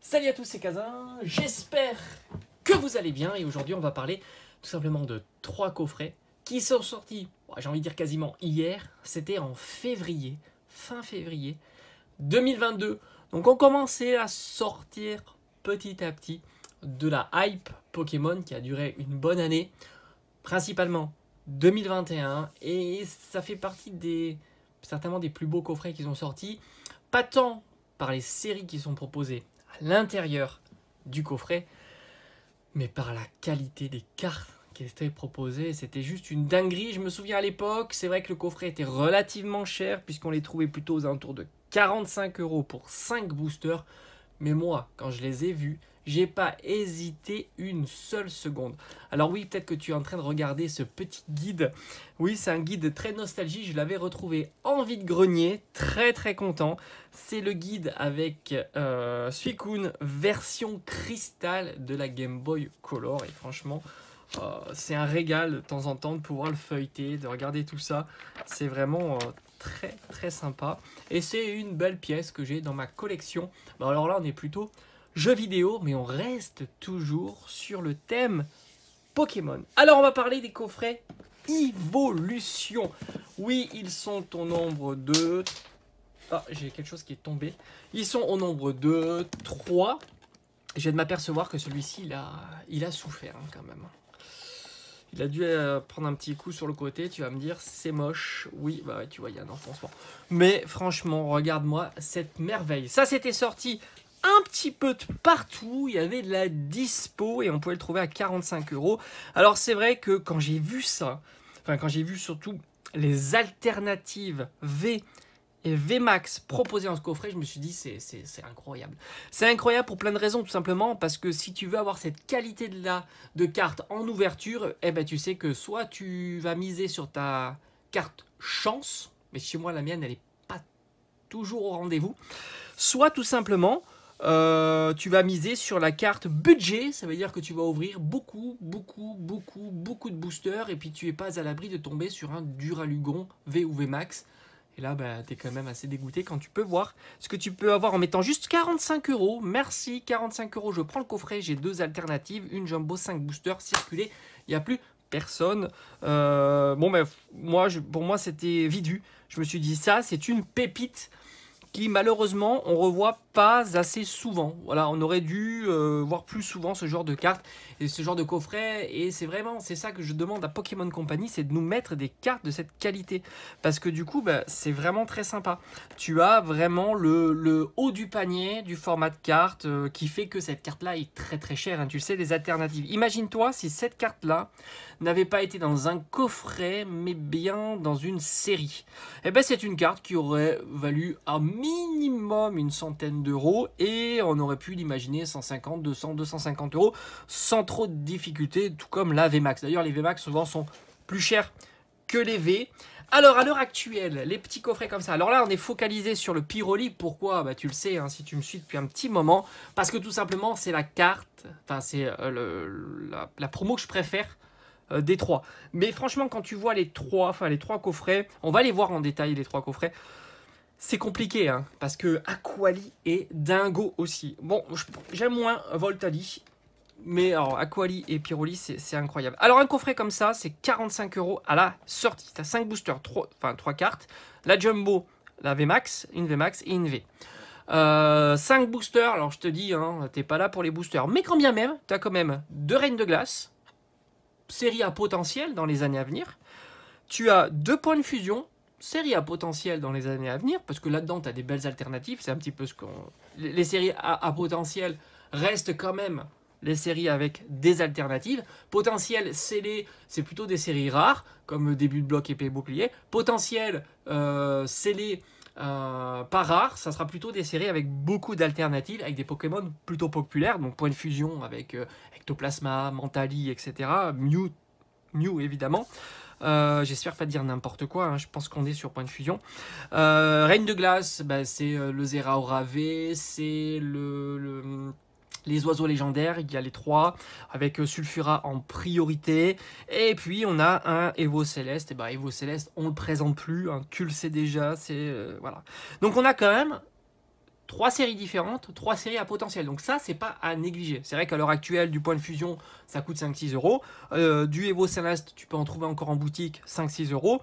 Salut à tous, c'est Kazin, j'espère que vous allez bien et aujourd'hui on va parler tout simplement de 3 coffrets qui sont sortis, j'ai envie de dire quasiment hier, c'était en février, fin février 2022. Donc on commençait à sortir petit à petit de la hype Pokémon qui a duré une bonne année, principalement 2021, et ça fait partie certainement des plus beaux coffrets qui sont sortis, pas tant par les séries qui sont proposées à l'intérieur du coffret, mais par la qualité des cartes qui étaient proposées. C'était juste une dinguerie. Je me souviens à l'époque, c'est vrai que le coffret était relativement cher puisqu'on les trouvait plutôt aux alentours de 45 € pour 5 boosters. Mais moi, quand je les ai vus, j'ai pas hésité une seule seconde. Alors oui, peut-être que tu es en train de regarder ce petit guide. Oui, c'est un guide très nostalgique. Je l'avais retrouvé en vide-grenier. Très très content. C'est le guide avec Suicune version cristal de la Game Boy Color. Et franchement, c'est un régal de temps en temps de pouvoir le feuilleter, de regarder tout ça. C'est vraiment très très sympa. Et c'est une belle pièce que j'ai dans ma collection. Bon, alors là, on est plutôt jeux vidéo, mais on reste toujours sur le thème Pokémon. Alors, on va parler des coffrets Evolution. Oui, ils sont au nombre de... Ah, j'ai quelque chose qui est tombé. Ils sont au nombre de 3. Je viens de m'apercevoir que celui-ci, il a souffert hein, quand même. Il a dû prendre un petit coup sur le côté. Tu vas me dire, c'est moche. Oui, bah ouais, tu vois, il y a un enfoncement. Mais franchement, regarde-moi cette merveille. Ça, c'était sorti un petit peu de partout. Il y avait de la dispo et on pouvait le trouver à 45 €. Alors, c'est vrai que quand j'ai vu ça, enfin, quand j'ai vu surtout les alternatives V et VMAX proposées dans ce coffret, je me suis dit c'est incroyable. C'est incroyable pour plein de raisons, tout simplement parce que si tu veux avoir cette qualité de carte en ouverture, eh ben, tu sais que soit tu vas miser sur ta carte chance, mais chez moi la mienne elle n'est pas toujours au rendez-vous, soit tout simplement tu vas miser sur la carte budget. Ça veut dire que tu vas ouvrir beaucoup de boosters et puis tu n'es pas à l'abri de tomber sur un Duralugon V ou VMAX. Et là, bah, tu es quand même assez dégoûté quand tu peux voir ce que tu peux avoir en mettant juste 45 €. Merci, 45 €. Je prends le coffret, j'ai 2 alternatives. Une Jumbo 5 boosters circulés. Il n'y a plus personne. Bon, bah, pour moi, c'était vite vu. Je me suis dit, ça, c'est une pépite qui malheureusement on revoit pas assez souvent. Voilà, on aurait dû voir plus souvent ce genre de cartes et ce genre de coffret, et c'est ça que je demande à Pokémon Company, c'est de nous mettre des cartes de cette qualité, parce que du coup bah, c'est vraiment très sympa. Tu as vraiment le haut du panier du format de carte qui fait que cette carte là est très très chère hein. Tu sais, les alternatives, imagine-toi si cette carte là n'avait pas été dans un coffret mais bien dans une série, et ben c'est une carte qui aurait valu un minimum une centaine d'euros et on aurait pu l'imaginer 150, 200, 250 € sans trop de difficultés, tout comme la VMAX. D'ailleurs, les VMAX souvent sont plus chers que les V. Alors, à l'heure actuelle, les petits coffrets comme ça. Alors là, on est focalisé sur le Pyroli. Pourquoi? Bah, tu le sais, hein, si tu me suis depuis un petit moment. Parce que tout simplement, c'est la carte, enfin, c'est la promo que je préfère des 3. Mais franchement, quand tu vois les 3 coffrets, on va les voir en détail, les 3 coffrets. C'est compliqué, hein, parce que Aquali est dingo aussi. Bon, j'aime moins Voltali, mais alors Aquali et Pyroli, c'est incroyable. Alors un coffret comme ça, c'est 45 € à la sortie. Tu as 5 boosters, 3 cartes, la Jumbo, la VMAX, une VMAX et une V. 5 boosters, alors je te dis, hein, t'es pas là pour les boosters, mais quand bien même, tu as quand même 2 Reines de Glace, série à potentiel dans les années à venir. Tu as 2 points de fusion, série à potentiel dans les années à venir, parce que là-dedans, tu as des belles alternatives. C'est un petit peu ce qu'on... Les séries à potentiel restent quand même les séries avec des alternatives. Potentiel scellé, c'est plutôt des séries rares, comme début de bloc, épée, bouclier. Potentiel scellé, pas rare, ça sera plutôt des séries avec beaucoup d'alternatives, avec des Pokémon plutôt populaires, donc point de fusion avec Ectoplasma, Mentali, etc. Mew évidemment. J'espère pas dire n'importe quoi, hein, je pense qu'on est sur point de fusion. Reine de glace, bah, c'est le Zeraora V, c'est les oiseaux légendaires, il y a les 3, avec Sulfura en priorité. Et puis on a un Evo Céleste, et bah Evo Céleste, on le présente plus, hein, tu le sais déjà, c'est voilà. Donc on a quand même 3 séries différentes, 3 séries à potentiel. Donc ça, c'est pas à négliger. C'est vrai qu'à l'heure actuelle, du point de fusion, ça coûte 5-6 euros. Du Evo Céleste, tu peux en trouver encore en boutique, 5-6 euros.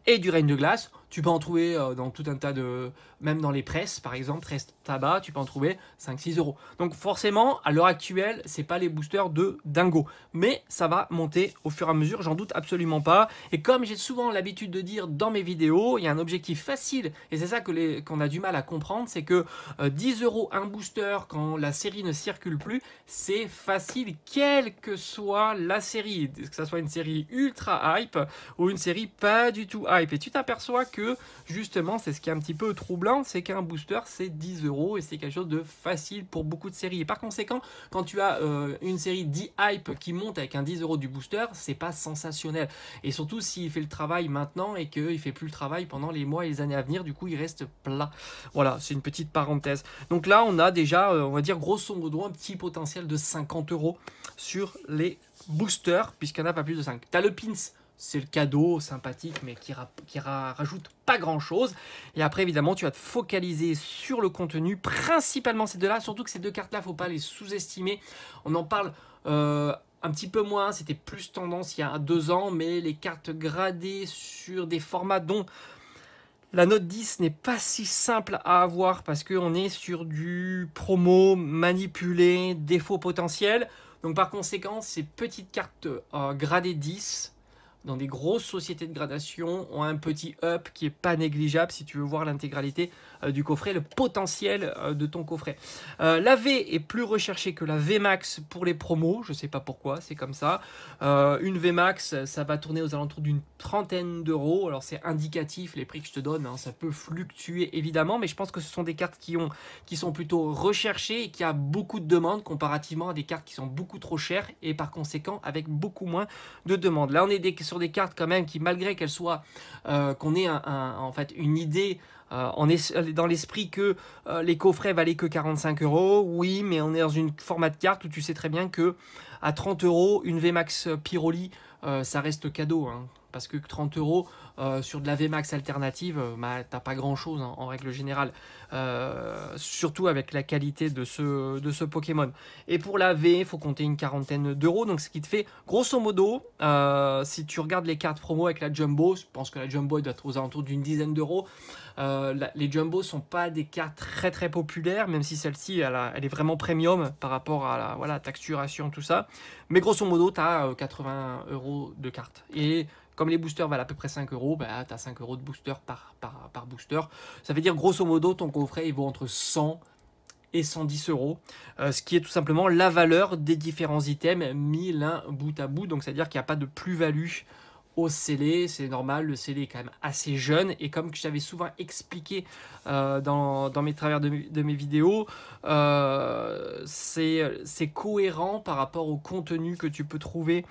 Et du Reign de glace, tu peux en trouver dans tout un tas de... Même dans les presses, par exemple, presse tabac, tu peux en trouver 5-6 euros. Donc forcément, à l'heure actuelle, c'est pas les boosters de dingo. Mais ça va monter au fur et à mesure, j'en doute absolument pas. Et comme j'ai souvent l'habitude de dire dans mes vidéos, il y a un objectif facile. Et c'est ça qu'on a du mal à comprendre, c'est que 10 euros un booster quand la série ne circule plus, c'est facile, quelle que soit la série. Que ce soit une série ultra hype ou une série pas du tout hype. Et tu t'aperçois que justement, c'est ce qui est un petit peu troublant, c'est qu'un booster c'est 10 euros et c'est quelque chose de facile pour beaucoup de séries. Et par conséquent, quand tu as une série 10 hype qui monte avec un 10 euros du booster, c'est pas sensationnel. Et surtout s'il fait le travail maintenant et qu'il fait plus le travail pendant les mois et les années à venir, du coup il reste plat. Voilà, c'est une petite parenthèse. Donc là, on a déjà, on va dire grosso modo, un petit potentiel de 50 euros sur les boosters, puisqu'il n'y en a pas plus de 5. Tu as le pins. C'est le cadeau sympathique, mais qui rajoute pas grand-chose. Et après, évidemment, tu vas te focaliser sur le contenu, principalement ces deux-là. Surtout que ces deux cartes-là, faut pas les sous-estimer. On en parle un petit peu moins. C'était plus tendance il y a 2 ans, mais les cartes gradées sur des formats dont la note 10 n'est pas si simple à avoir parce qu'on est sur du promo, manipulé, défaut potentiel. Donc par conséquent, ces petites cartes gradées 10... dans des grosses sociétés de gradation, ont un petit up qui est pas négligeable si tu veux voir l'intégralité du coffret, le potentiel de ton coffret. La V est plus recherchée que la VMAX pour les promos, je sais pas pourquoi, c'est comme ça. Une VMAX, ça va tourner aux alentours d'une 30aine d'euros. Alors c'est indicatif, les prix que je te donne, hein, ça peut fluctuer évidemment, mais je pense que ce sont des cartes qui sont plutôt recherchées et qui a beaucoup de demandes comparativement à des cartes qui sont beaucoup trop chères et par conséquent avec beaucoup moins de demandes. Là on est sur des cartes quand même qui, malgré qu'elles soient, qu'on ait en fait une idée, on est dans l'esprit que les coffrets valaient que 45 euros, oui, mais on est dans une format de carte où tu sais très bien que à 30 euros, une VMAX Piroli, ça reste cadeau, hein, parce que 30 euros sur de la VMAX alternative, bah, t'as pas grand chose hein, en règle générale, surtout avec la qualité de ce Pokémon. Et pour la V, il faut compter une 40aine d'euros, donc ce qui te fait grosso modo, si tu regardes les cartes promo avec la Jumbo, je pense que la Jumbo doit être aux alentours d'une 10aine d'euros. Les Jumbo sont pas des cartes très très populaires, même si celle-ci elle est vraiment premium par rapport à la voilà, texturation, tout ça. Mais grosso modo, tu as 80 euros de cartes. Et comme les boosters valent à peu près 5 euros, bah, tu as 5 euros de booster par booster. Ça veut dire grosso modo, ton coffret il vaut entre 100 et 110 euros, ce qui est tout simplement la valeur des différents items mis l'un bout à bout. Donc, c'est-à-dire qu'il n'y a pas de plus-value au scellé, c'est normal, le scellé est quand même assez jeune et comme je t'avais souvent expliqué dans mes travers de mes vidéos, c'est cohérent par rapport au contenu que tu peux trouver,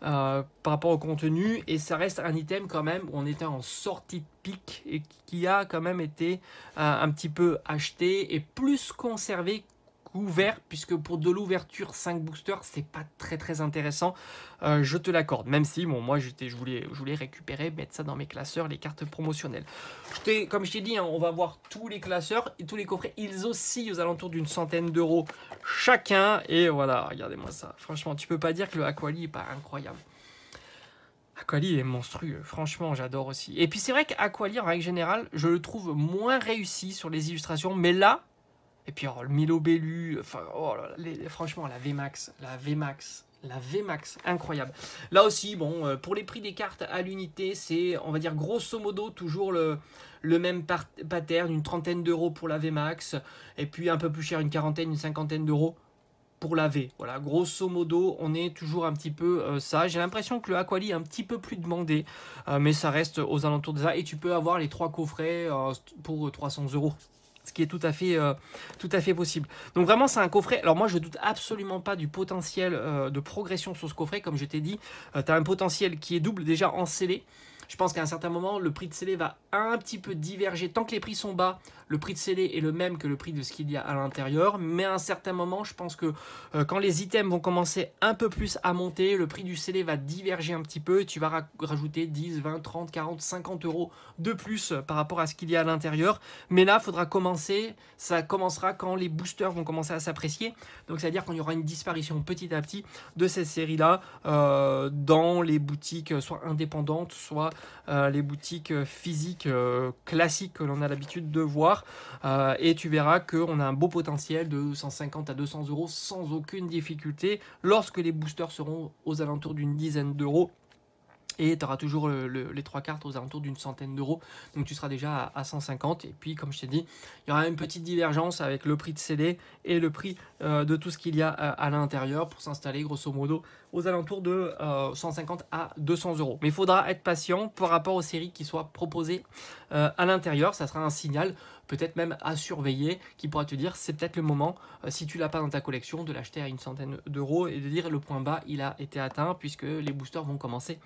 par rapport au contenu, et ça reste un item quand même où on était en sortie de pic et qui a quand même été un petit peu acheté et plus conservé ouvert, puisque pour de l'ouverture 5 boosters c'est pas très très intéressant, je te l'accorde, même si bon moi je voulais récupérer, mettre ça dans mes classeurs, les cartes promotionnelles. Comme je t'ai dit hein, on va voir tous les classeurs et tous les coffrets, ils oscillent aux alentours d'une 100aine d'euros chacun, et voilà, regardez-moi ça, franchement tu peux pas dire que le Aquali est pas incroyable. Aquali est monstrueux, franchement j'adore aussi. Et puis c'est vrai qu'Aquali en règle générale je le trouve moins réussi sur les illustrations, mais là, et puis alors, le Milo Bellu, enfin, oh là là, franchement, la VMAX, incroyable. Là aussi, bon, pour les prix des cartes à l'unité, c'est, on va dire, grosso modo, toujours le même pattern, une 30aine d'euros pour la VMAX, et puis un peu plus cher, une 40aine, une 50aine d'euros pour la V. Voilà, grosso modo, on est toujours un petit peu ça. J'ai l'impression que le Aquali est un petit peu plus demandé, mais ça reste aux alentours de ça, et tu peux avoir les 3 coffrets pour 300 euros. Ce qui est tout à fait possible. Donc vraiment c'est un coffret, alors moi je doute absolument pas du potentiel de progression sur ce coffret. Comme je t'ai dit, tu as un potentiel qui est double déjà en scellé, Je pense qu'à un certain moment, le prix de scellé va un petit peu diverger. Tant que les prix sont bas, le prix de scellé est le même que le prix de ce qu'il y a à l'intérieur. Mais à un certain moment, je pense que quand les items vont commencer un peu plus à monter, le prix du scellé va diverger un petit peu et tu vas rajouter 10, 20, 30, 40, 50 euros de plus par rapport à ce qu'il y a à l'intérieur. Mais là, il faudra commencer, ça commencera quand les boosters vont commencer à s'apprécier. Donc, c'est-à-dire qu'il y aura une disparition petit à petit de cette série-là dans les boutiques soit indépendantes, soit les boutiques physiques classiques que l'on a l'habitude de voir. Et tu verras qu'on a un beau potentiel de 150 à 200 euros sans aucune difficulté lorsque les boosters seront aux alentours d'une dizaine d'euros. Et tu auras toujours les 3 cartes aux alentours d'une centaine d'euros. Donc tu seras déjà à 150. Et puis, comme je t'ai dit, il y aura une petite divergence avec le prix de scellé et le prix de tout ce qu'il y a à l'intérieur pour s'installer, grosso modo, aux alentours de 150 à 200 euros. Mais il faudra être patient par rapport aux séries qui soient proposées à l'intérieur. Ça sera un signal, peut-être même à surveiller, qui pourra te dire c'est peut-être le moment, si tu l'as pas dans ta collection, de l'acheter à une centaine d'euros et de dire le point bas, il a été atteint puisque les boosters vont commencer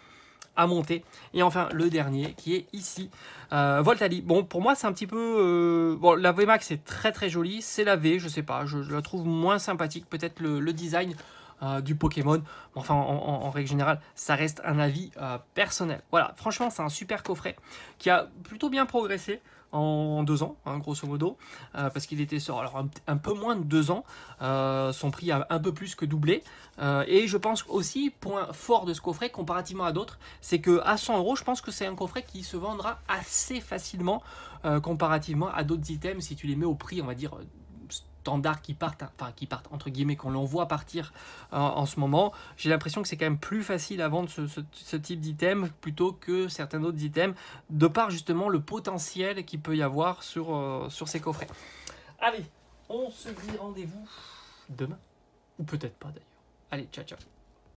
à monter. Et enfin le dernier qui est ici, Voltali. Bon, pour moi c'est un petit peu bon, la VMAX est très très jolie, c'est la V, je sais pas, je la trouve moins sympathique, peut-être le design du Pokémon. Enfin, en règle générale, ça reste un avis personnel. Voilà, franchement, c'est un super coffret qui a plutôt bien progressé en 2 ans, hein, grosso modo, parce qu'il était sur alors un peu moins de 2 ans. Son prix a un peu plus que doublé. Et je pense aussi, point fort de ce coffret, comparativement à d'autres, c'est que à 100 euros, je pense que c'est un coffret qui se vendra assez facilement comparativement à d'autres items si tu les mets au prix, on va dire, standard qui partent entre guillemets, qu'on l'envoie partir en ce moment. J'ai l'impression que c'est quand même plus facile à vendre ce type d'item plutôt que certains autres items, de par justement le potentiel qu'il peut y avoir sur ces coffrets. Allez, on se dit rendez-vous demain, ou peut-être pas d'ailleurs. Allez, ciao ciao.